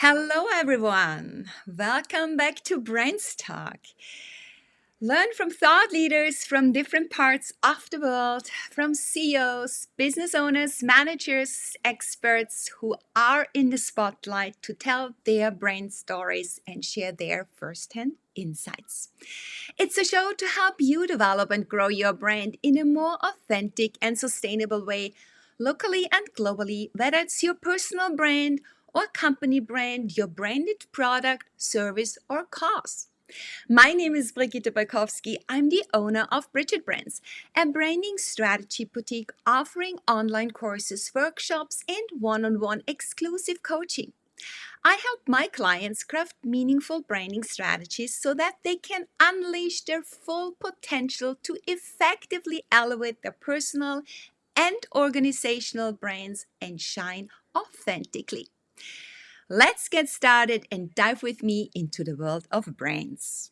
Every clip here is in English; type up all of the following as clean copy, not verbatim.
Hello, everyone. Welcome back to BrandsTalk. Learn from thought leaders from different parts of the world, from CEOs, business owners, managers, experts who are in the spotlight to tell their brand stories and share their firsthand insights. It's a show to help you develop and grow your brand in a more authentic and sustainable way, locally and globally, whether it's your personal brand or company brand, your branded product, service, or cause. My name is Brigitte Balkowski. I'm the owner of Bridget Brands, a branding strategy boutique offering online courses, workshops, and one on one exclusive coaching. I help my clients craft meaningful branding strategies so that they can unleash their full potential to effectively elevate their personal and organizational brands and shine authentically. Let's get started and dive with me into the world of brands.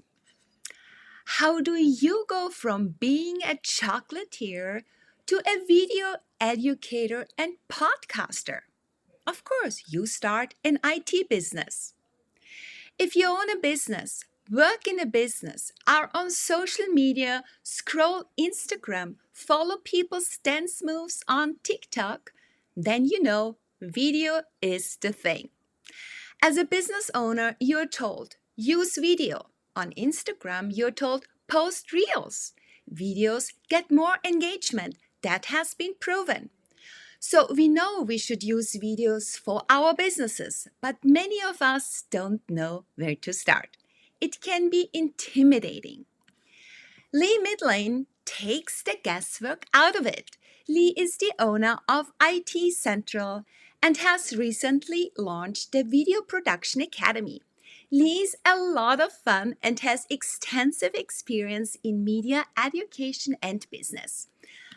How do you go from being a chocolatier to a video educator and podcaster? Of course, you start an IT business. If you own a business, work in a business, are on social media, scroll Instagram, follow people's dance moves on TikTok, then you know video is the thing. As a business owner, you're told use video. On Instagram, you're told post reels. Videos get more engagement. That has been proven. So we know we should use videos for our businesses, but many of us don't know where to start. It can be intimidating. Lee Midlane takes the guesswork out of it. Lee is the owner of IT Central and has recently launched the Video Production Academy. Lee's a lot of fun and has extensive experience in media education and business.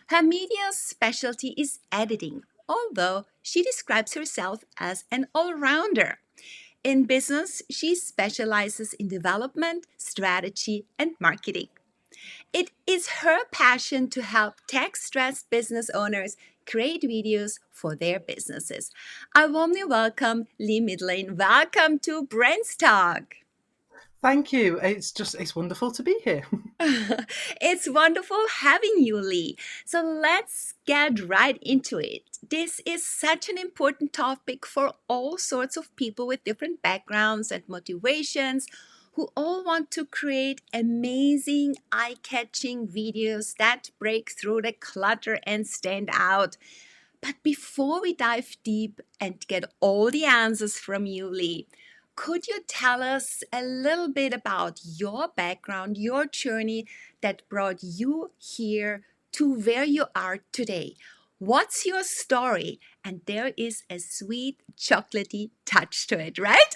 Her media specialty is editing, although she describes herself as an all rounder. In business, she specializes in development, strategy, and marketing. It is her passion to help tech stressed business owners create videos for their businesses. I warmly welcome Lee Midlane. Welcome to BrandsTalk. Thank you. It's wonderful to be here. It's wonderful having you, Lee. So let's get right into it. This is such an important topic for all sorts of people with different backgrounds and motivations who all want to create amazing, eye catching videos that break through the clutter and stand out. But before we dive deep and get all the answers from you, Lee, could you tell us a little bit about your background, your journey that brought you here to where you are today? What's your story? And there is a sweet chocolatey touch to it, right?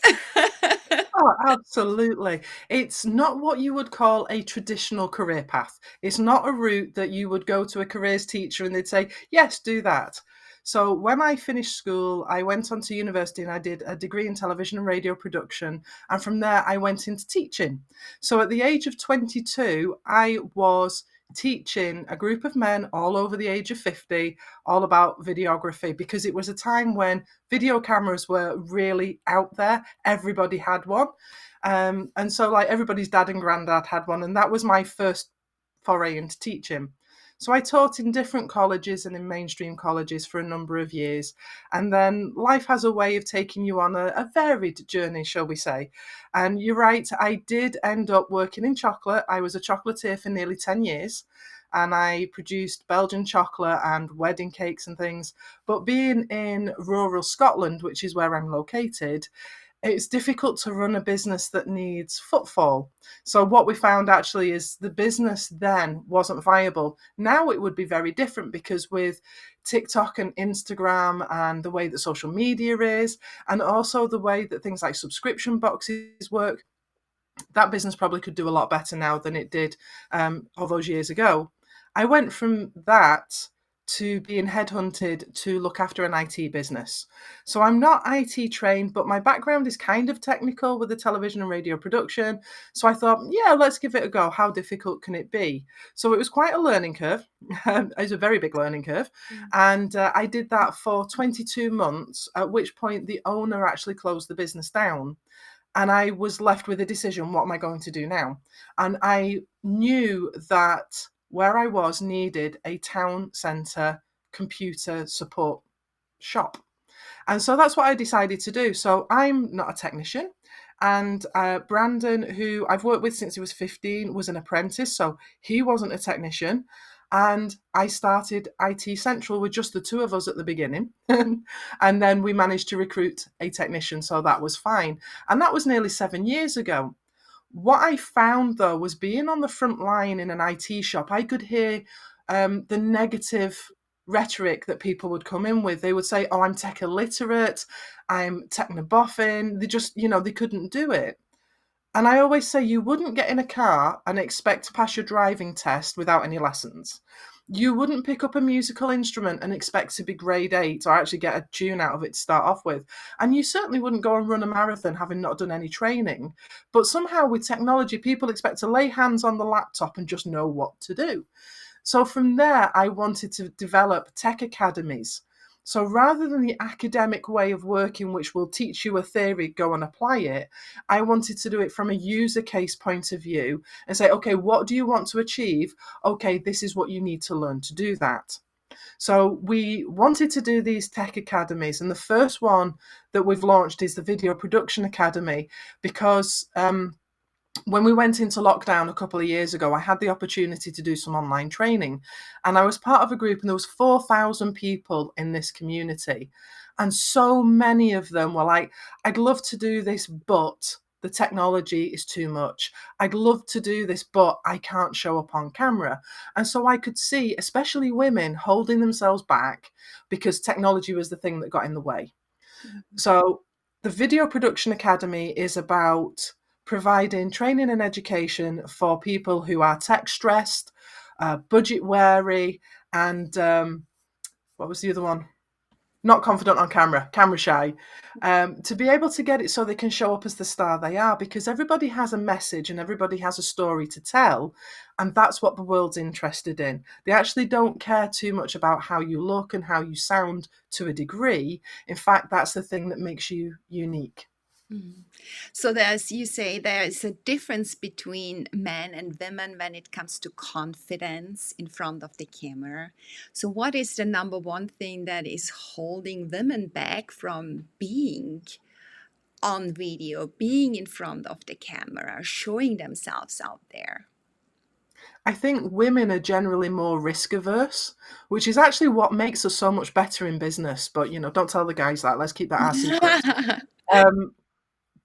Oh, absolutely. It's not what you would call a traditional career path. It's not a route that you would go to a careers teacher and they'd say, yes, do that. So when I finished school, I went on to university and I did a degree in television and radio production. And from there, I went into teaching. So at the age of 22, I was teaching a group of men all over the age of 50 all about videography because it was a time when video cameras were really out there. Everybody had one. And so like everybody's dad and granddad had one. And that was my first foray into teaching. So I taught in different colleges and in mainstream colleges for a number of years. And then life has a way of taking you on a varied journey, shall we say. And you're right, I did end up working in chocolate. I was a chocolatier for nearly 10 years. And I produced Belgian chocolate and wedding cakes and things. But being in rural Scotland, which is where I'm located, it's difficult to run a business that needs footfall. So what we found actually is the business then wasn't viable. Now it would be very different because with TikTok and Instagram and the way that social media is, and also the way that things like subscription boxes work, that business probably could do a lot better now than it did all those years ago. I went from that to being headhunted to look after an IT business. So I'm not IT trained, but my background is kind of technical with the television and radio production. So I thought, yeah, let's give it a go. How difficult can it be? So it was quite a learning curve. It was a very big learning curve. And I did that for 22 months, at which point the owner actually closed the business down. And I was left with a decision, what am I going to do now? And I knew that where I was needed a town centre computer support shop. And so that's what I decided to do. So I'm not a technician. And Brandon, who I've worked with since he was 15, was an apprentice. So he wasn't a technician. And I started IT Central with just the two of us at the beginning. And then we managed to recruit a technician. So that was fine. And that was nearly 7 years ago. What I found though was being on the front line in an IT shop, I could hear the negative rhetoric that people would come in with. They would say, oh, I'm tech illiterate, I'm technoboffin. They just, they couldn't do it. And I always say you wouldn't get in a car and expect to pass your driving test without any lessons. You wouldn't pick up a musical instrument and expect to be grade 8 or actually get a tune out of it to start off with. And you certainly wouldn't go and run a marathon having not done any training. But somehow with technology, people expect to lay hands on the laptop and just know what to do. So from there, I wanted to develop tech academies. So rather than the academic way of working, which will teach you a theory, go and apply it, I wanted to do it from a user case point of view and say, okay, what do you want to achieve? Okay, this is what you need to learn to do that. So we wanted to do these tech academies. And the first one that we've launched is the Video Production Academy because when we went into lockdown a couple of years ago, I had the opportunity to do some online training, and I was part of a group, and there was 4,000 people in this community, and so many of them were like, I'd love to do this, but the technology is too much. I'd love to do this, but I can't show up on camera. And so I could see, especially women, holding themselves back because technology was the thing that got in the way. So the Video Production Academy is about providing training and education for people who are tech stressed, budget wary, and what was the other one? Not confident on camera, camera shy, to be able to get it so they can show up as the star they are, because everybody has a message and everybody has a story to tell. And that's what the world's interested in. They actually don't care too much about how you look and how you sound to a degree. In fact, that's the thing that makes you unique. So there's, you say there is a difference between men and women when it comes to confidence in front of the camera. So what is the number one thing that is holding women back from being on video, being in front of the camera, showing themselves out there? I think women are generally more risk averse, which is actually what makes us so much better in business. But, don't tell the guys that. Let's keep that our secret. Um,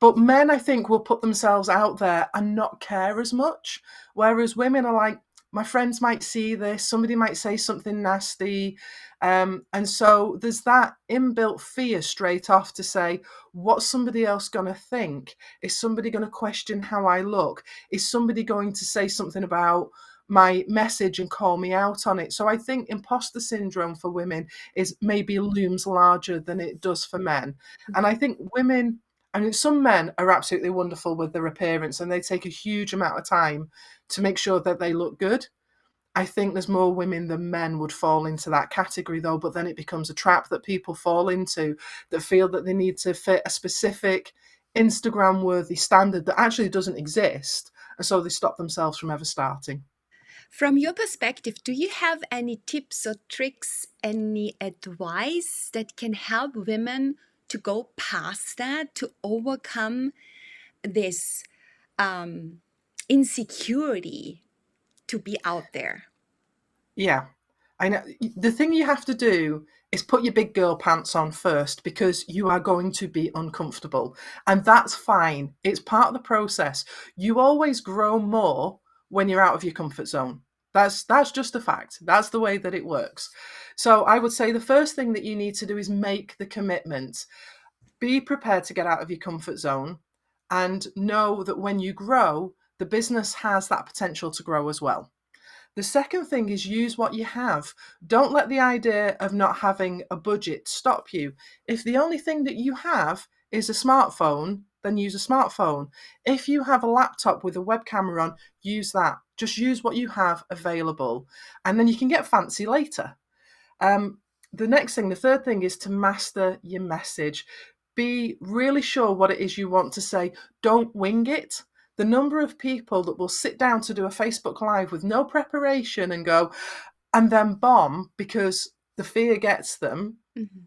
But men, I think, will put themselves out there and not care as much. Whereas women are like, my friends might see this, somebody might say something nasty. And so there's that inbuilt fear straight off to say, what's somebody else going to think? Is somebody going to question how I look? Is somebody going to say something about my message and call me out on it? So I think imposter syndrome for women is maybe looms larger than it does for men. And I think women, I mean, some men are absolutely wonderful with their appearance and they take a huge amount of time to make sure that they look good. I think there's more women than men would fall into that category, though, but then it becomes a trap that people fall into that feel that they need to fit a specific Instagram worthy standard that actually doesn't exist. And so they stop themselves from ever starting. From your perspective, do you have any tips or tricks, any advice that can help women to go past that, to overcome this insecurity to be out there? Yeah. I know the thing you have to do is put your big girl pants on first because you are going to be uncomfortable. And that's fine. It's part of the process. You always grow more when you're out of your comfort zone. That's just a fact. That's the way that it works. So I would say the first thing that you need to do is make the commitment. Be prepared to get out of your comfort zone and know that when you grow, the business has that potential to grow as well. The second thing is use what you have. Don't let the idea of not having a budget stop you. If the only thing that you have is a smartphone, then use a smartphone. If you have a laptop with a web camera on, use that. Just use what you have available. And then you can get fancy later. Um, the next thing, the third thing, is to master your message. Be really sure what it is you want to say. Don't wing it. The number of people that will sit down to do a Facebook Live with no preparation and go, and then bomb because the fear gets them, Mm-hmm.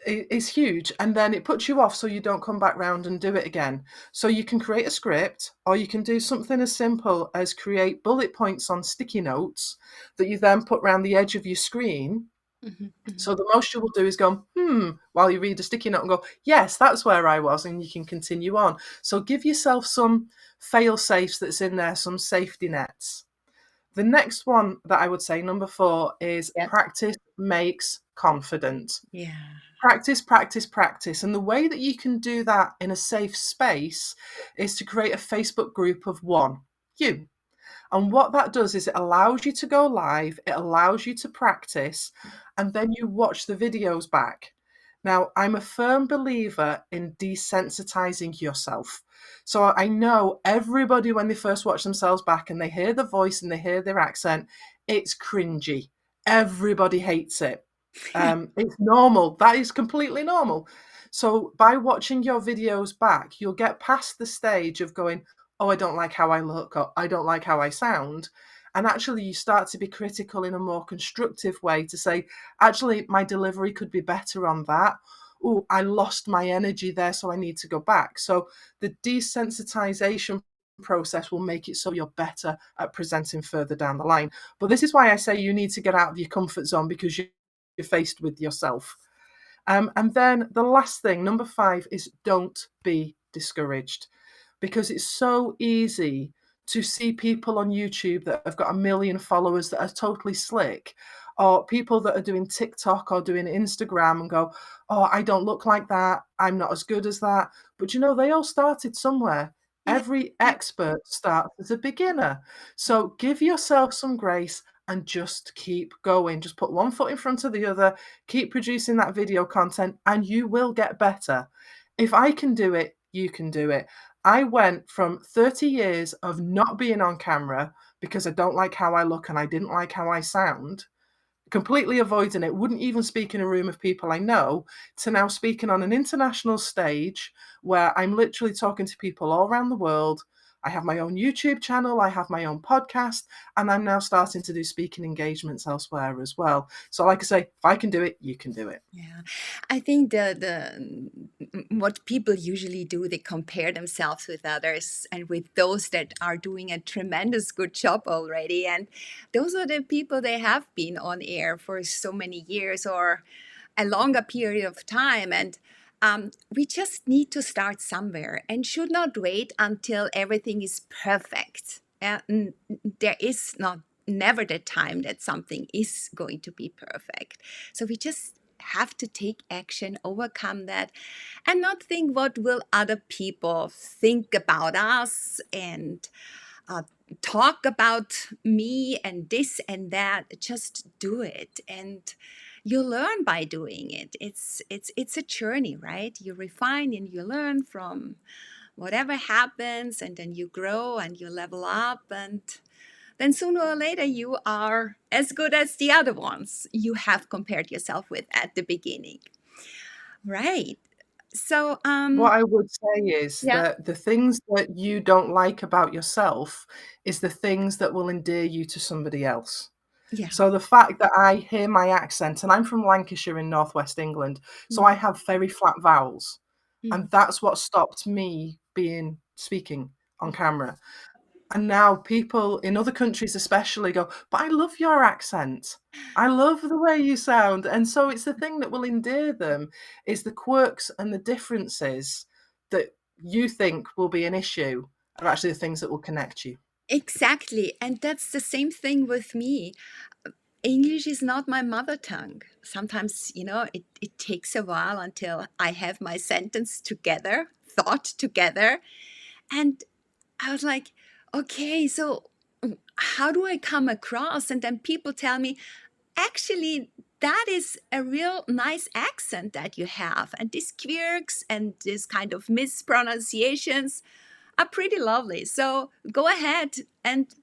is huge. And then it puts you off so you don't come back round and do it again. So you can create a script, or you can do something as simple as create bullet points on sticky notes that you then put around the edge of your screen. Mm-hmm. So the most you will do is go, while you read a sticky note and go, yes, that's where I was, and you can continue on. So give yourself some fail safes that's in there, some safety nets. The next one that I would say, number 4, is Yeah. practice makes confident. Yeah. Practice, practice, practice. And the way that you can do that in a safe space is to create a Facebook group of one, you. And what that does is it allows you to go live, it allows you to practice, and then you watch the videos back. Now, I'm a firm believer in desensitizing yourself. So I know everybody, when they first watch themselves back and they hear the voice and they hear their accent, it's cringy. Everybody hates it. It's normal. That is completely normal. So by watching your videos back, you'll get past the stage of going, oh, I don't like how I look, or I don't like how I sound. And actually, you start to be critical in a more constructive way to say, actually, my delivery could be better on that. Oh, I lost my energy there, so I need to go back. So the desensitization process will make it so you're better at presenting further down the line. But this is why I say you need to get out of your comfort zone, because you're faced with yourself. And then the last thing, number 5, is don't be discouraged, because it's so easy to see people on YouTube that have got 1 million followers that are totally slick, or people that are doing TikTok or doing Instagram and go, oh, I don't look like that. I'm not as good as that. But they all started somewhere. Yeah. Every Yeah. expert starts as a beginner. So give yourself some grace and just keep going. Just put one foot in front of the other, keep producing that video content, and you will get better. If I can do it, you can do it. I went from 30 years of not being on camera because I don't like how I look and I didn't like how I sound, completely avoiding it, wouldn't even speak in a room of people I know, to now speaking on an international stage where I'm literally talking to people all around the world. I have my own YouTube channel, I have my own podcast, and I'm now starting to do speaking engagements elsewhere as well. So like I say, if I can do it, you can do it. Yeah, I think what people usually do, they compare themselves with others and with those that are doing a tremendous good job already. And those are the people they have been on air for so many years or a longer period of time. And we just need to start somewhere and should not wait until everything is perfect. There is not never the time that something is going to be perfect. So we just have to take action, overcome that, and not think what will other people think about us and uh, talk about me and this and that. Just do it, and you learn by doing it. It's a journey, right? You refine and you learn from whatever happens, and then you grow and you level up, and then sooner or later you are as good as the other ones you have compared yourself with at the beginning. Right. So What I would say is yeah, that the things that you don't like about yourself is the things that will endear you to somebody else. yeah. So the fact that I hear my accent, and I'm from Lancashire in northwest England, so Mm, I have very flat vowels, mm, and that's what stopped me being speaking on camera. And now people in other countries especially go, "But I love your accent. I love the way you sound." And so it's the thing that will endear them, is the quirks and the differences that you think will be an issue are actually the things that will connect you. exactly. And that's the same thing with me. English is not my mother tongue. Sometimes, it takes a while until I have my sentence together, thought together. And I was like, okay, so how do I come across? And then people tell me, actually, that is a real nice accent that you have. And these quirks and this kind of mispronunciations are pretty lovely. So go ahead and,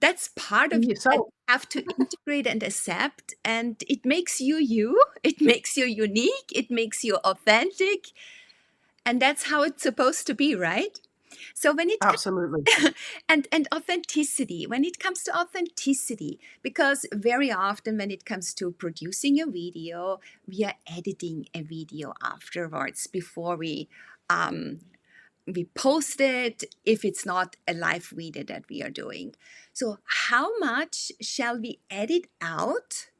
that's part of Be you that yourself. you have to integrate and accept. And it makes you you, it makes you unique, it makes you authentic. And that's how it's supposed to be, right? So when it Absolutely. and authenticity, when it comes to authenticity, because very often when it comes to producing a video, we are editing a video afterwards before um, we post it, if it's not a live video that we are doing. So how much shall we edit out,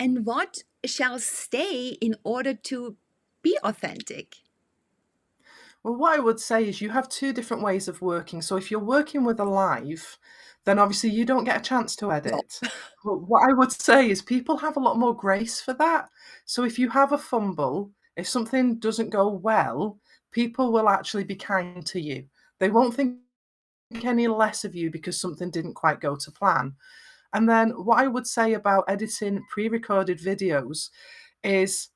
and what shall stay in order to be authentic? Well, what I would say is you have two different ways of working. So if you're working with a live, then obviously you don't get a chance to No. edit. But what I would say is people have a lot more grace for that. So if you have a fumble, if something doesn't go well, people will actually be kind to you. They won't think any less of you because something didn't quite go to plan. And then what I would say about editing pre-recorded videos is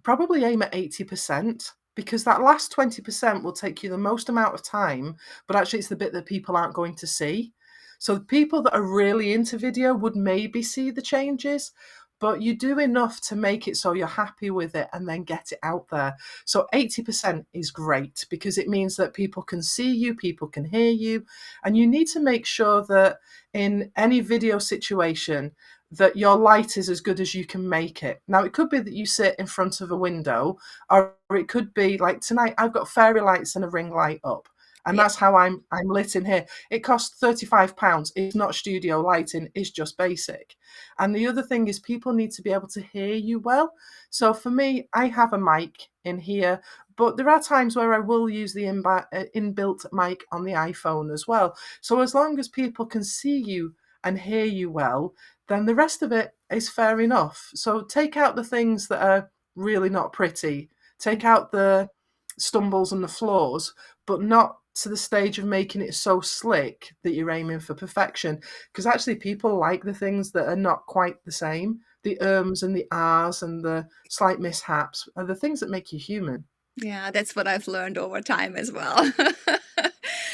probably aim at 80% because that last 20% will take you the most amount of time, but actually it's the bit that people aren't going to see. So the people that are really into video would maybe see the changes, but you do enough to make it so you're happy with it and then get it out there. So 80% is great because it means that people can see you, people can hear you, and you need to make sure that in any video situation that your light is as good as you can make it. Now, it could be that you sit in front of a window, or it could be like tonight, I've got fairy lights and a ring light up. And Yeah. that's how I'm lit in here. It costs £35. It's not studio lighting, it's just basic. And the other thing is people need to be able to hear you well. So for me, I have a mic in here, but there are times where I will use the inbuilt mic on the iPhone as well. So as long as people can see you and hear you well, then the rest of it is fair enough. So take out the things that are really not pretty, take out the stumbles and the flaws, but not to the stage of making it so slick that you're aiming for perfection. Because actually, people like the things that are not quite the same. The ums and the ahs and the slight mishaps are the things that make you human. Yeah, that's what I've learned over time as well.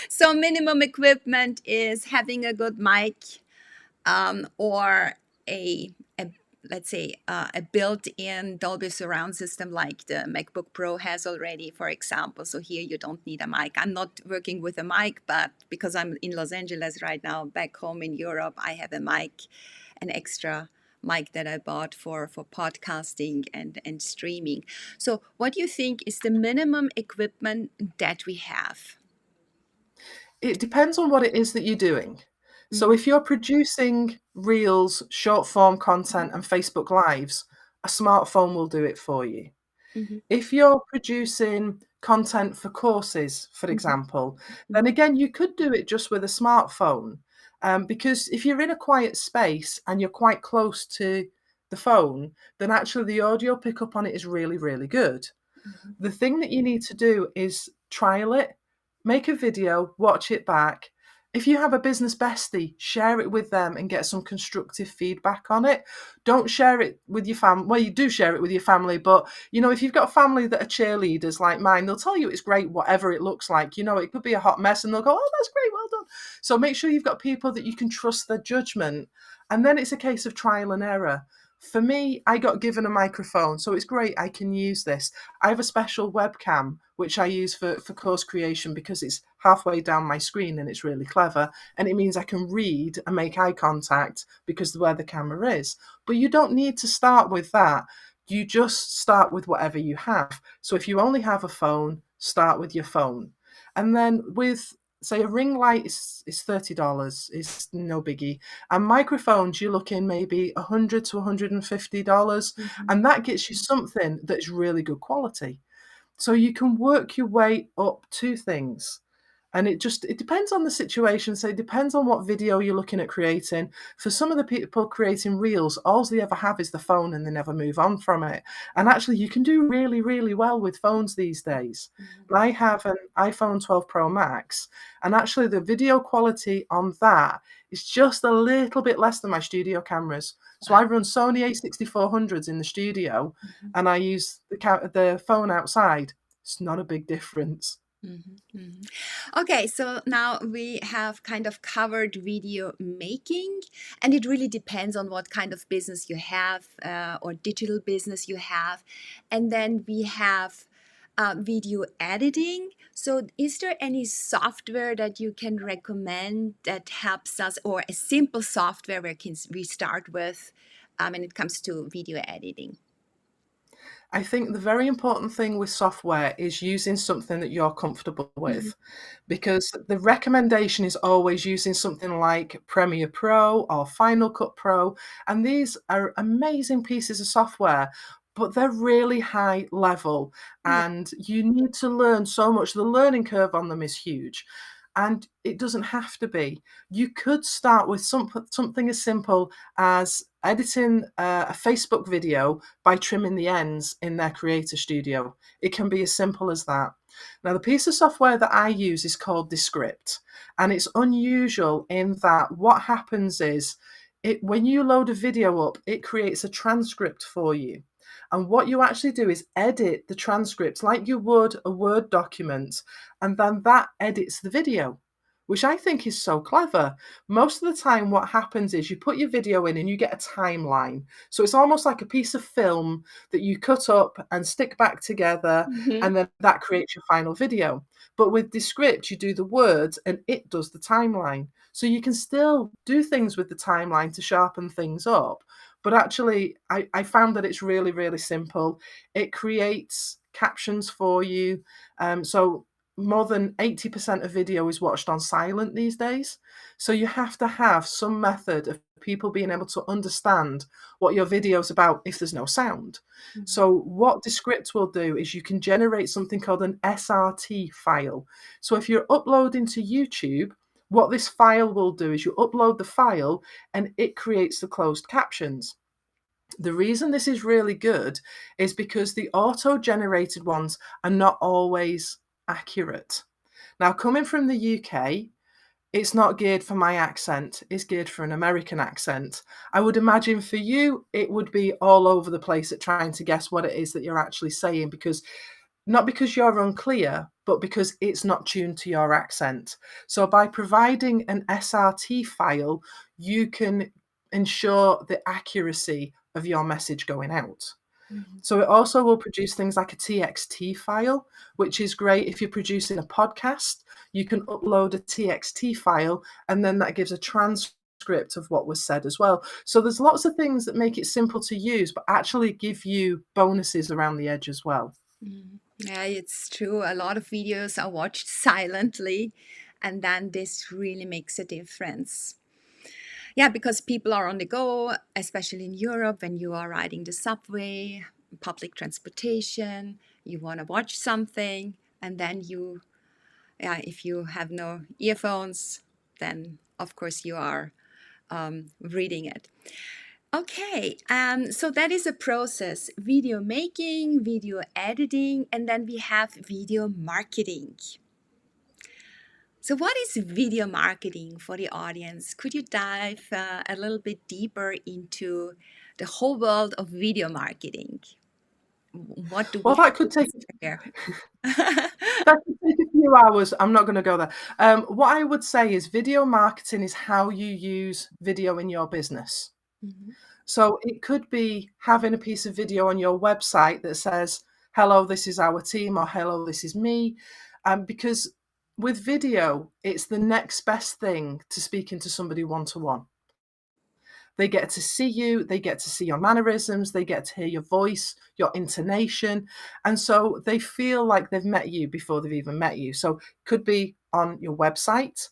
So, minimum equipment is having a good mic, or a let's say a built-in Dolby surround system like the MacBook Pro has already, for example. So here you don't need a mic. I'm not working with a mic, but because I'm in Los Angeles right now, back home in Europe, I have a mic, an extra mic that I bought for podcasting and streaming. So what do you think is the minimum equipment that we have? It depends on what it is that you're doing. So Mhm, if you're producing reels, short form content, and Facebook Lives, a smartphone will do it for you. mhm, If you're producing content for courses, for mhm, example, then mhm, again, you could do it just with a smartphone. Because if you're in a quiet space and you're quite close to the phone, then actually the audio pickup on it is really, really good. mhm. The thing that you need to do is trial it, make a video, watch it back. If you have a business bestie, share it with them and get some constructive feedback on it. Don't share it with your family. Well, you do share it with your family, but if you've got family that are cheerleaders like mine, they'll tell you it's great, whatever it looks like. It could be a hot mess and they'll go, oh, that's great, well done. So make sure you've got people that you can trust their judgment. And then it's a case of trial and error. For me, I got given a microphone, so it's great. I can use this. I have a special webcam which I use for course creation because it's halfway down my screen and it's really clever. And it means I can read and make eye contact because of where the camera is. But you don't need to start with that. You just start with whatever you have. So if you only have a phone, start with your phone. And then with say a ring light is $30, it's no biggie. And microphones, you're looking maybe $100 to $150, Mhm. and that gets you something that is really good quality. So you can work your way up to things. And it depends on the situation. So it depends on what video you're looking at creating. For some of the people creating reels, all they ever have is the phone and they never move on from it. And actually, you can do really, really well with phones these days. I have an iPhone 12 Pro Max, and actually the video quality on that is just a little bit less than my studio cameras. So I run Sony A6400s in the studio, and I use the phone outside. It's not a big difference. Okay, so now we have kind of covered video making, and it really depends on what kind of business you have or digital business you have. And then we have video editing. So, is there any software that you can recommend that helps us, or a simple software we start with when it comes to video editing? I think the very important thing with software is using something that you're comfortable Mhm. with, because the recommendation is always using something like Premiere Pro or Final Cut Pro. And these are amazing pieces of software, but they're really high level Yeah. and you need to learn so much. The learning curve on them is huge. And it doesn't have to be. You could start with something as simple as editing a Facebook video by trimming the ends in their creator studio. It can be as simple as that. Now, the piece of software that I use is called Descript, and it's unusual in that what happens is when you load a video up, it creates a transcript for you. And what you actually do is edit the transcript like you would a Word document, and then that edits the video, which I think is so clever. Most of the time, what happens is you put your video in and you get a timeline. So it's almost like a piece of film that you cut up and stick back together, Mhm. and then that creates your final video. But with Descript, you do the words and it does the timeline. So you can still do things with the timeline to sharpen things up. But actually, I found that it's really, really simple. It creates captions for you. So more than 80% of video is watched on silent these days. So you have to have some method of people being able to understand what your video is about if there's no sound. Mhm. So what Descript will do is you can generate something called an SRT file. So if you're uploading to YouTube, what this file will do is you upload the file and it creates the closed captions. The reason this is really good is because the auto-generated ones are not always accurate. Now, coming from the UK, it's not geared for my accent, it's geared for an American accent. I would imagine for you, it would be all over the place at trying to guess what it is that you're actually saying, because not because you're unclear, but because it's not tuned to your accent. So by providing an SRT file, you can ensure the accuracy of your message going out. Mhm. So it also will produce things like a TXT file, which is great if you're producing a podcast. You can upload a TXT file, and then that gives a transcript of what was said as well. So there's lots of things that make it simple to use, but actually give you bonuses around the edge as well. Yeah, it's true. A lot of videos are watched silently, and then this really makes a difference. Yeah, because people are on the go, especially in Europe, when you are riding the subway, public transportation, you want to watch something, and then yeah, if you have no earphones, then of course you are reading it. Okay, so that is a process: video making, video editing, and then we have video marketing. So, what is video marketing for the audience? Could you dive a little bit deeper into the whole world of video marketing? What do we Well, have that to could take consider? that could take a few hours. I'm not going to go there. What I would say is video marketing is how you use video in your business. Mhm. So it could be having a piece of video on your website that says, hello, this is our team, or hello, this is me. Because with video, it's the next best thing to speaking to somebody one to one. They get to see you, they get to see your mannerisms, they get to hear your voice, your intonation. And so they feel like they've met you before they've even met you. So it could be on your website,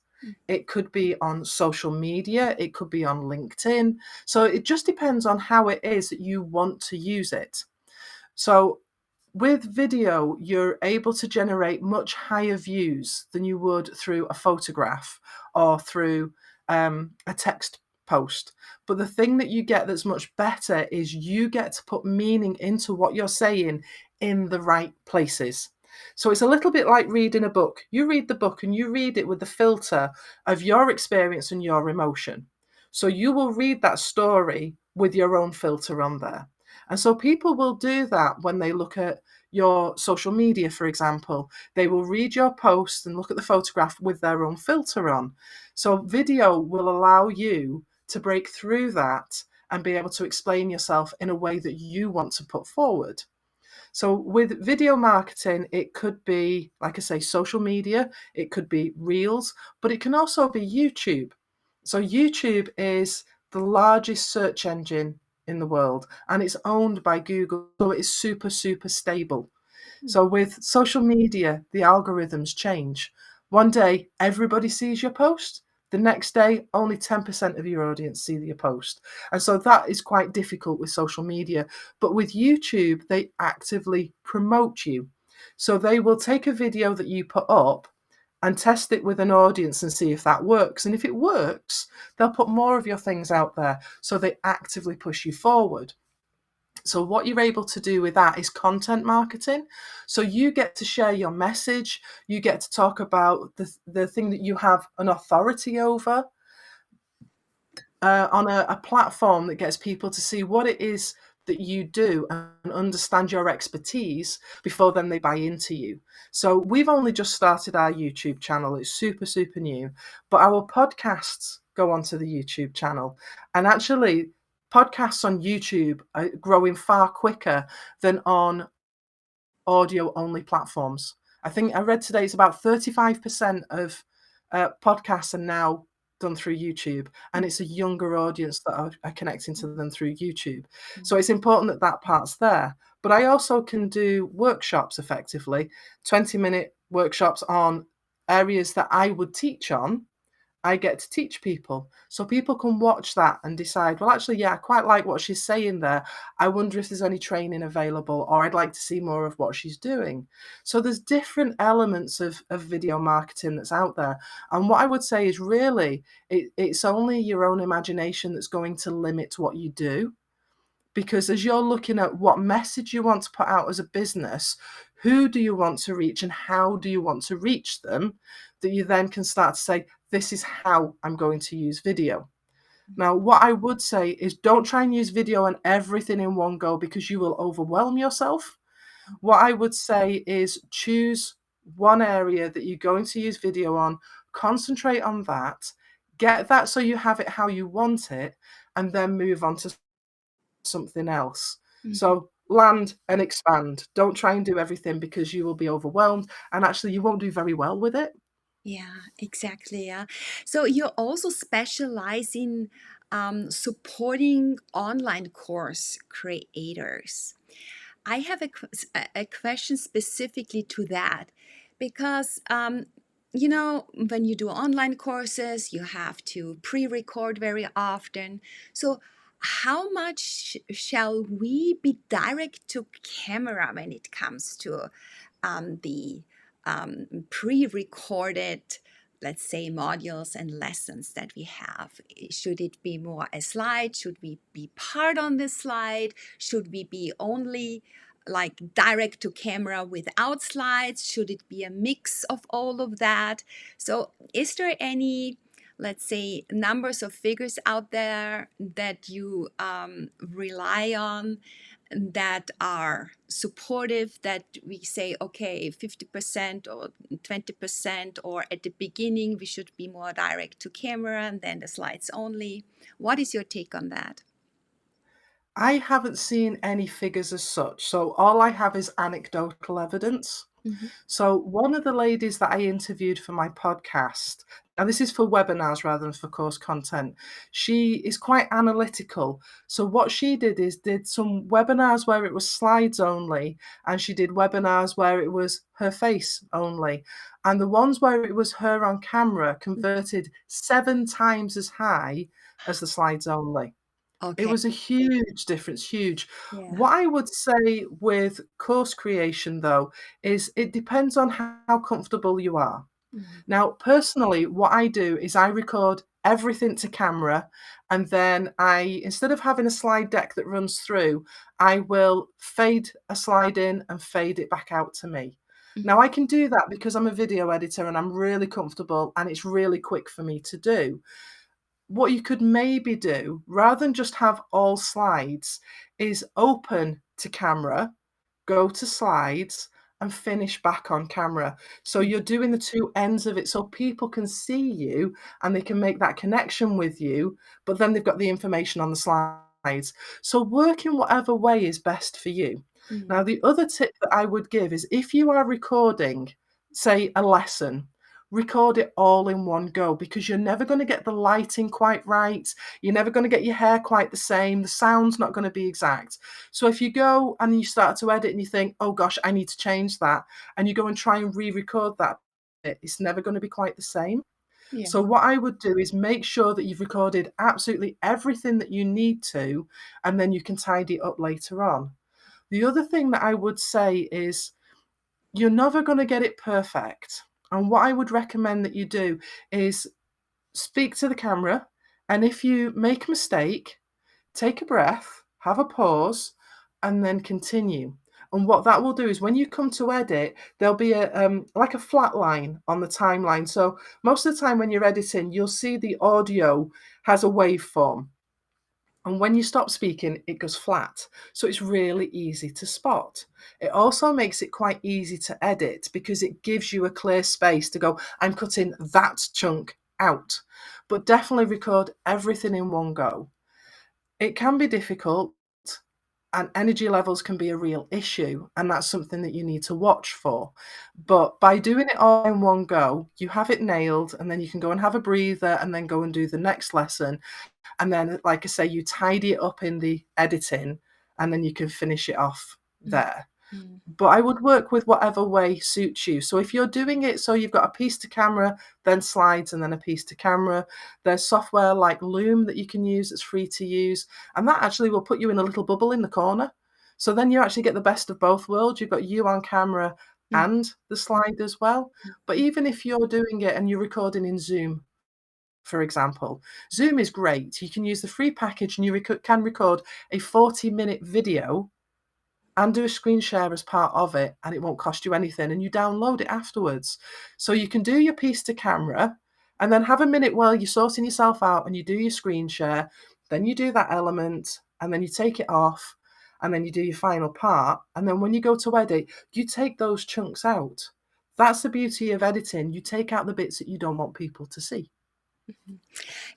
it could be on social media, it could be on LinkedIn. So it just depends on how it is that you want to use it. So with video, you're able to generate much higher views than you would through a photograph or through a text post. But the thing that you get that's much better is you get to put meaning into what you're saying in the right places. So it's a little bit like reading a book. You read the book and you read it with the filter of your experience and your emotion. So you will read that story with your own filter on there. And so people will do that when they look at your social media, for example. They will read your post and look at the photograph with their own filter on. So video will allow you to break through that and be able to explain yourself in a way that you want to put forward. So with video marketing, it could be, like I say, social media, it could be reels, but it can also be YouTube. So YouTube is the largest search engine in the world and it's owned by Google. So it's super, super stable. So with social media, the algorithms change. One day, everybody sees your post. The next day, only 10% of your audience see your post. And so that is quite difficult with social media. But with YouTube, they actively promote you. So they will take a video that you put up and test it with an audience and see if that works. And if it works, they'll put more of your things out there. So they actively push you forward. So what you're able to do with that is content marketing. So you get to share your message, you get to talk about the thing that you have an authority over on a platform that gets people to see what it is that you do and understand your expertise before then they buy into you. So we've only just started our YouTube channel. It's super, super new, but our podcasts go onto the YouTube channel. And actually, podcasts on YouTube are growing far quicker than on audio only platforms. I think I read today it's about 35% of podcasts are now done through YouTube, and it's a younger audience that are connecting to them through YouTube. So it's important that that part's there. But I also can do workshops effectively, 20-minute workshops on areas that I would teach on. I get to teach people. So people can watch that and decide, well, actually, yeah, I quite like what she's saying there. I wonder if there's any training available, or I'd like to see more of what she's doing. So there's different elements of video marketing that's out there. And what I would say is really, it's only your own imagination that's going to limit what you do. Because as you're looking at what message you want to put out as a business, who do you want to reach and how do you want to reach them, that you then can start to say, this is how I'm going to use video. Now, what I would say is don't try and use video and everything in one go because you will overwhelm yourself. What I would say is choose one area that you're going to use video on, concentrate on that, get that so you have it how you want it, and then move on to something else. Mhm. So land and expand. Don't try and do everything because you will be overwhelmed and actually you won't do very well with it. Yeah, exactly. Yeah. So you also specialize in supporting online course creators. I have a question specifically to that because, when you do online courses, you have to pre record very often. So, how much shall we be direct to camera when it comes to the pre-recorded, let's say, modules and lessons that we have? Should it be more a slide? Should we be part on the slide? Should we be only like direct to camera without slides? Should it be a mix of all of that? So is there any, let's say, numbers or figures out there that you rely on that are supportive, that we say, okay, 50% or 20%, or at the beginning we should be more direct to camera and then the slides only? What is your take on that? I haven't seen any figures as such. So all I have is anecdotal evidence. Mhm. So one of the ladies that I interviewed for my podcast, and this is for webinars rather than for course content, she is quite analytical. So what she did some webinars where it was slides only, and she did webinars where it was her face only. And the ones where it was her on camera converted 7 times as high as the slides only. It Okay. was a huge difference, huge. Yeah. What I would say with course creation, though, is it depends on how comfortable you are. Mhm. Now, personally, what I do is I record everything to camera, and then instead of having a slide deck that runs through, I will fade a slide in and fade it back out to me. Now, Mhm. I can do that because I'm a video editor and I'm really comfortable and it's really quick for me to do. What you could maybe do, rather than just have all slides, is open to camera, go to slides, and finish back on camera. So Mm. you're doing the two ends of it so people can see you and they can make that connection with you, but then they've got the information on the slides. So work in whatever way is best for you. Now, Mm. the other tip that I would give is if you are recording, say, a lesson, record it all in one go because you're never going to get the lighting quite right. You're never going to get your hair quite the same. The sound's not going to be exact. So if you go and you start to edit and you think, oh gosh, I need to change that, and you go and try and re-record that, it's never going to be quite the same. Yeah. So what I would do is make sure that you've recorded absolutely everything that you need to, and then you can tidy it up later on. The other thing that I would say is you're never going to get it perfect. And what I would recommend that you do is speak to the camera. And if you make a mistake, take a breath, have a pause, and then continue. And what that will do is when you come to edit, there'll be a like a flat line on the timeline. So most of the time when you're editing, you'll see the audio has a waveform. And when you stop speaking, it goes flat. So it's really easy to spot. It also makes it quite easy to edit because it gives you a clear space to go, I'm cutting that chunk out. But definitely record everything in one go. It can be difficult and energy levels can be a real issue. And that's something that you need to watch for. But by doing it all in one go, you have it nailed and then you can go and have a breather and then go and do the next lesson. And then, like I say, you tidy it up in the editing and then you can finish it off Mm. there. Mm. But I would work with whatever way suits you. So if you're doing it so you've got a piece to camera, then slides, and then a piece to camera, there's software like Loom that you can use that's free to use. And that actually will put you in a little bubble in the corner. So then you actually get the best of both worlds. You've got you on camera Mm. and the slide as well. But Mm. even if you're doing it and you're recording in Zoom, for example, Zoom is great. You can use the free package and you can record a 40-minute video and do a screen share as part of it, and it won't cost you anything, and you download it afterwards. So you can do your piece to camera and then have a minute while you're sorting yourself out and you do your screen share, then you do that element and then you take it off and then you do your final part, and then when you go to edit, you take those chunks out. That's the beauty of editing. You take out the bits that you don't want people to see.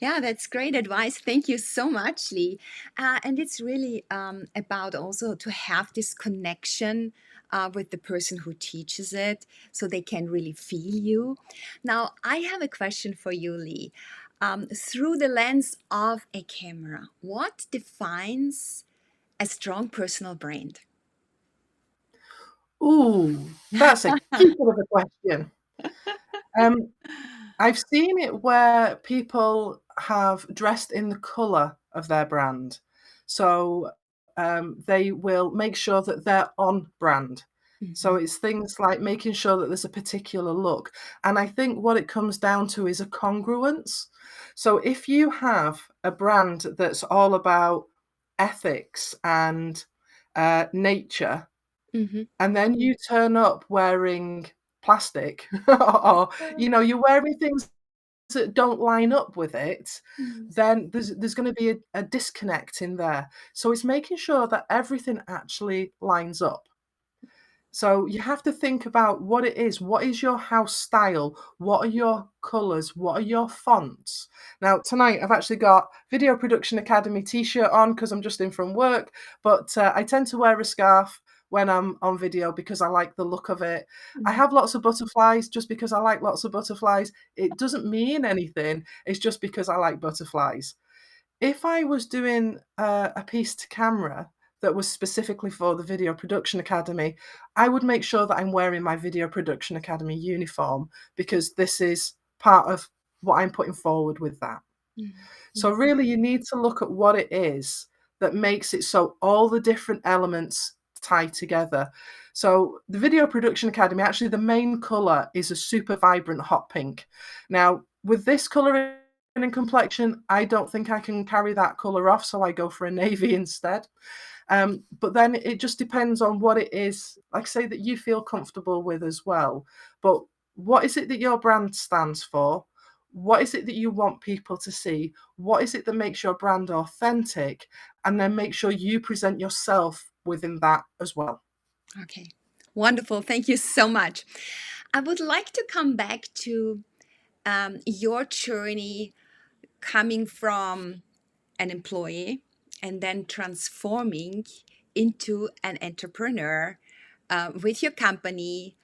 Yeah, that's great advice. Thank you so much, Lee. And it's really about also to have this connection with the person who teaches it so they can really feel you. Now, I have a question for you, Lee. Through the lens of a camera, what defines a strong personal brand? Ooh, that's a keeper of a question. Um, I've seen it where people have dressed in the colour of their brand. So they will make sure that they're on brand. So Mhm. it's things like making sure that there's a particular look. And I think what it comes down to is a congruence. So if you have a brand that's all about ethics and nature, Mhm. and then you turn up wearing plastic or you're wearing things that don't line up with it, Mm. then there's going to be a disconnect in there. So it's making sure that everything actually lines up. So you have to think about what it is. What is your house style? What are your colours? What are your fonts? Now, tonight I've actually got Video Production Academy t-shirt on because I'm just in from work, but I tend to wear a scarf when I'm on video because I like the look of it. I Mm. have lots of butterflies just because I like lots of butterflies. It doesn't mean anything. It's just because I like butterflies. If I was doing a piece to camera that was specifically for the Video Production Academy, I would make sure that I'm wearing my Video Production Academy uniform because this is part of what I'm putting forward with that. So Mhm. really, you need to look at what it is that makes it so all the different elements tie together. So the Video Production Academy, actually the main color is a super vibrant hot pink. Now, with this color and complexion, I don't think I can carry that color off, so I go for a navy instead. But then it just depends on what it is, like I say, that you feel comfortable with as well. But what is it that your brand stands for? What is it that you want people to see? What is it that makes your brand authentic? And then make sure you present yourself within that as well. Okay, wonderful. Thank you so much. I would like to come back to your journey coming from an employee and then transforming into an entrepreneur with your company,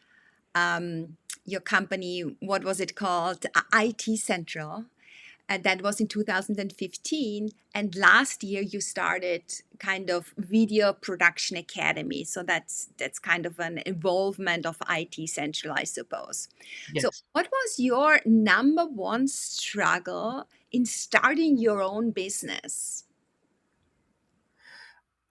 what was it called? IT Central. And that was in 2015. And last year you started kind of Video Production Academy. So that's kind of an involvement of IT Central, I suppose. So Yes. what was your number one struggle in starting your own business?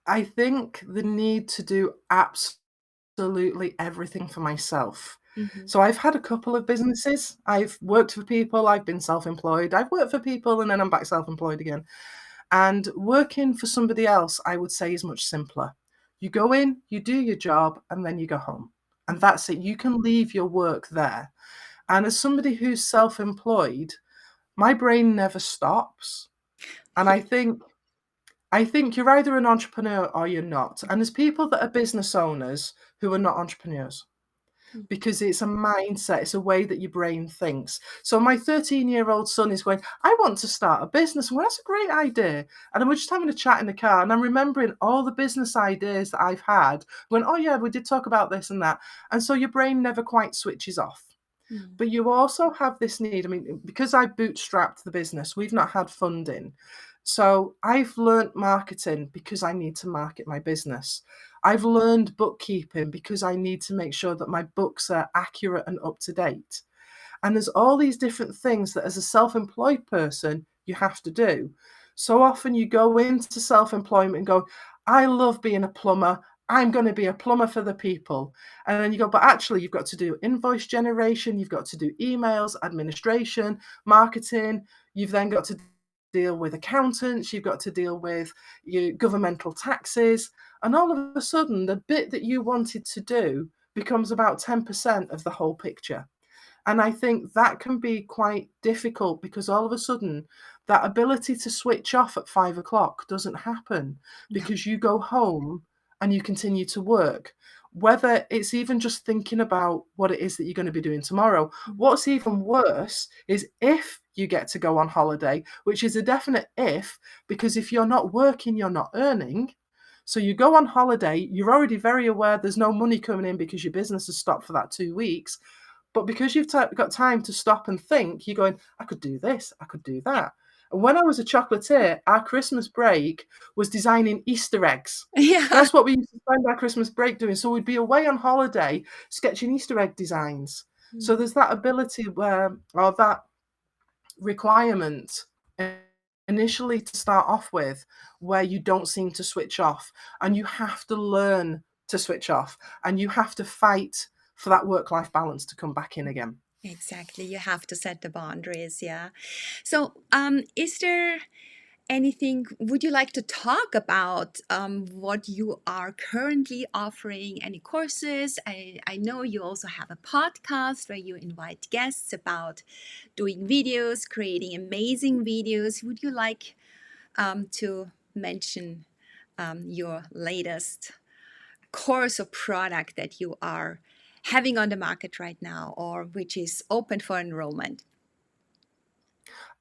I think the need to do absolutely everything for myself. Hmm. So I've had a couple of businesses. I've worked for people, I've been self-employed. I've worked for people and then I'm back self-employed again. And working for somebody else, I would say, is much simpler. You go in, you do your job, and then you go home. And that's it. You can leave your work there. And as somebody who's self-employed, my brain never stops. And Yeah. I think you're either an entrepreneur or you're not. And there's people that are business owners who are not entrepreneurs because it's a mindset, it's a way that your brain thinks. So my 13-year-old son is going, I want to start a business. Well, that's a great idea. And I was just having a chat in the car and I'm remembering all the business ideas that I've had. Going, oh yeah, we did talk about this and that. And so your brain never quite switches off. Mm. But you also have this need. I mean, because I bootstrapped the business, we've not had funding. So I've learned marketing because I need to market my business. I've learned bookkeeping because I need to make sure that my books are accurate and up to date. And there's all these different things that as a self-employed person, you have to do. So often you go into self-employment and go, I love being a plumber. I'm going to be a plumber for the people. And then you go, but actually, you've got to do invoice generation, you've got to do emails, administration, marketing. You've then got to deal with accountants, you've got to deal with your governmental taxes. And all of a sudden, the bit that you wanted to do becomes about 10% of the whole picture. And I think that can be quite difficult because all of a sudden that ability to switch off at 5 o'clock doesn't happen No. because you go home and you continue to work. Whether it's even just thinking about what it is that you're going to be doing tomorrow. Mm. What's even worse is if you get to go on holiday, which is a definite if, because if you're not working, you're not earning. So you go on holiday, you're already very aware there's no money coming in because your business has stopped for that 2 weeks. But because you've got time to stop and think, you're going, I could do this, I could do Yeah. that. And when I was a chocolatier, our Christmas break was designing Easter eggs. Yeah. That's what we used to spend our Christmas break doing. So we'd be away on holiday sketching Easter egg designs. So Mm. there's that ability where, or that requirement initially to start off with, where you don't seem to switch off. And you have to learn to switch off. And you have to fight for that work-life balance to come back in again. Exactly. You have to set the boundaries. Yeah. So, is there anything, would you like to talk about what you are currently offering? Any courses? I know you also have a podcast where you invite guests about doing videos, creating amazing videos. Would you like to mention your latest course or product that you are having on the market right now or which is open for enrollment?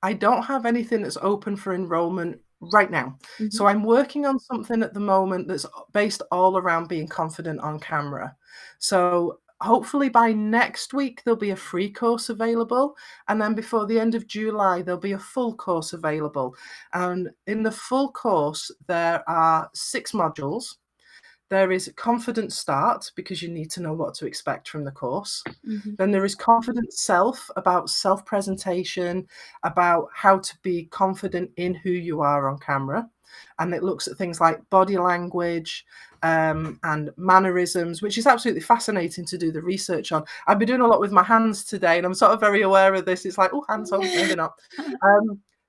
I don't have anything that's open for enrollment right now. Mhm. So I'm working on something at the moment that's based all around being confident on camera. So hopefully by next week there'll be a free course available, and then before the end of July there'll be a full course available. And in the full course there are 6 modules. There is confident start, because you need to know what to expect from the course. Mhm. Then there is confident self, about self-presentation, about how to be confident in who you are on camera. And it looks at things like body language, and mannerisms, which is absolutely fascinating to do the research on. I've been doing a lot with my hands today, and I'm sort of very aware of this. It's like, oh, hands, oh, maybe not.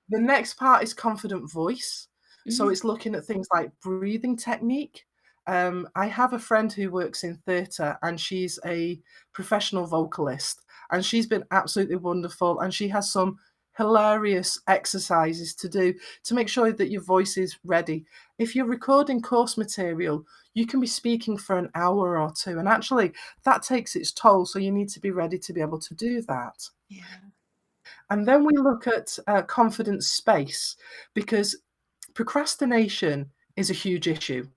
The next part is confident voice. So Mhm. it's looking at things like breathing technique. I have a friend who works in theatre, and she's a professional vocalist, and she's been absolutely wonderful. And she has some hilarious exercises to do to make sure that your voice is ready. If you're recording course material, you can be speaking for an hour or two, and actually that takes its toll. So you need to be ready to be able to do that. Yeah. And then we look at confidence space, because procrastination is a huge issue.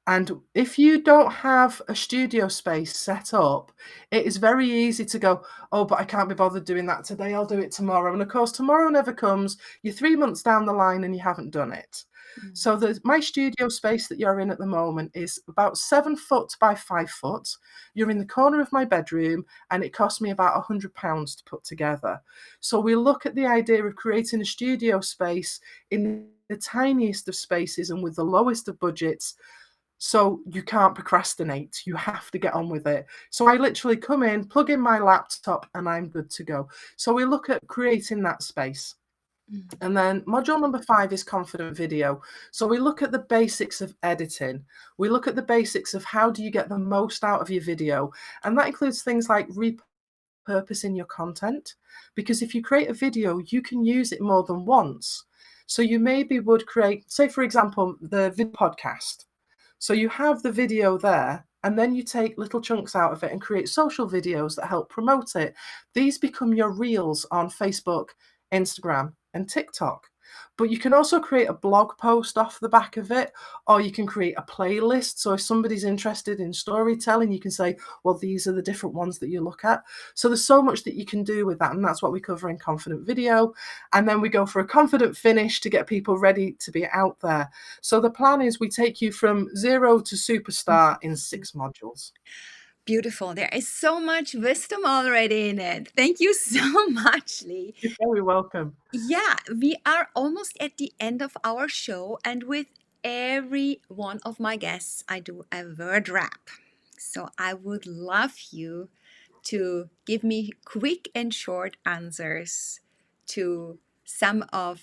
And if you don't have a studio space set up, it is very easy to go, oh, but I can't be bothered doing that today. I'll do it tomorrow. And of course, tomorrow never comes. You're 3 months down the line and you haven't done it. Mm. So my studio space that you're in at the moment is about 7 foot by 5 foot. You're in the corner of my bedroom, and it cost me about £100 to put together. So we look at the idea of creating a studio space in the tiniest of spaces and with the lowest of budgets, so you can't procrastinate. You have to get on with it. So I literally come in, plug in my laptop, and I'm good to go. So we look at creating that space. Mm. And then module number 5 is confident video. So we look at the basics of editing. We look at the basics of how do you get the most out of your video. And that includes things like repurposing your content. Because if you create a video, you can use it more than once. So you maybe would create, say, for example, the video podcast. So you have the video there, and then you take little chunks out of it and create social videos that help promote it. These become your reels on Facebook, Instagram, and TikTok. But you can also create a blog post off the back of it, or you can create a playlist. So if somebody's interested in storytelling, you can say, well, these are the different ones that you look at. So there's so much that you can do with that. And that's what we cover in Confident Video. And then we go for a confident finish to get people ready to be out there. So the plan is we take you from zero to superstar in 6 modules. Beautiful. There is so much wisdom already in it. Thank you so much, Lee. You're very welcome. Yeah, we are almost at the end of our show, and with every one of my guests, I do a word wrap. So I would love you to give me quick and short answers to some of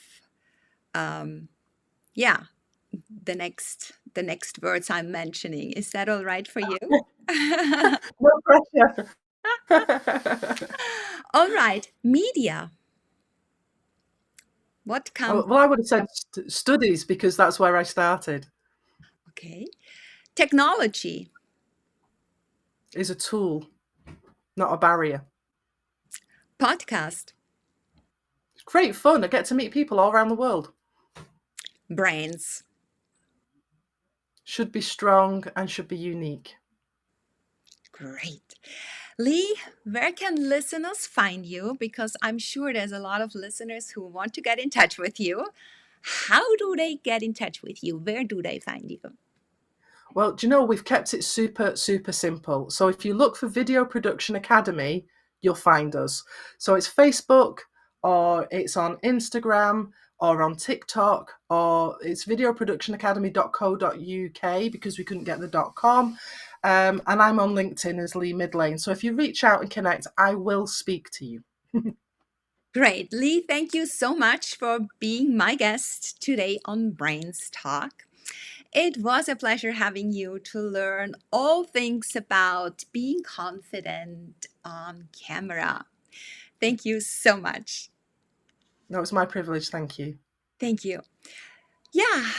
yeah, the next words I'm mentioning. Is that all right for you? No pressure. All right, media. What Oh, comes? well, I would have said studies, because that's where I started. Okay. Technology, Is a tool, not a barrier. podcast, It's great fun. I get to meet people all around the world. brains. Should be strong and should be unique. Great. Lee, where can listeners find you? Because I'm sure there's a lot of listeners who want to get in touch with you. How do they get in touch with you? Where do they find you? Well, do you know, we've kept it super, super simple. So if you look for Video Production Academy, you'll find us. So it's Facebook, or it's on Instagram, or on TikTok, or it's videoproductionacademy.co.uk, because we couldn't get the .com. And I'm on LinkedIn as Lee Midlane. So if you reach out and connect, I will speak to you. Great. Lee, thank you so much for being my guest today on Brains Talk. It was a pleasure having you to learn all things about being confident on camera. Thank you so much. No, it's my privilege. Thank you. Thank you. Yeah,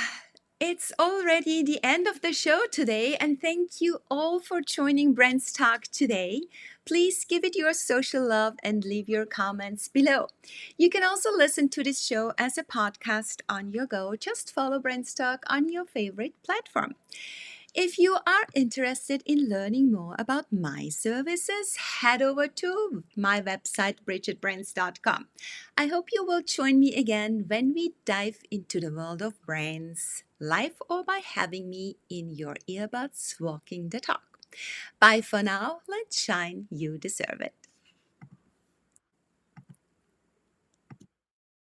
it's already the end of the show today, and thank you all for joining Brand's Talk today. Please give it your social love and leave your comments below. You can also listen to this show as a podcast on your go. Just follow Brand's Talk on your favorite platform. If you are interested in learning more about my services, head over to my website, bridgetbrands.com. I hope you will join me again when we dive into the world of brands, live or by having me in your earbuds walking the talk. Bye for now. Let's shine. You deserve it.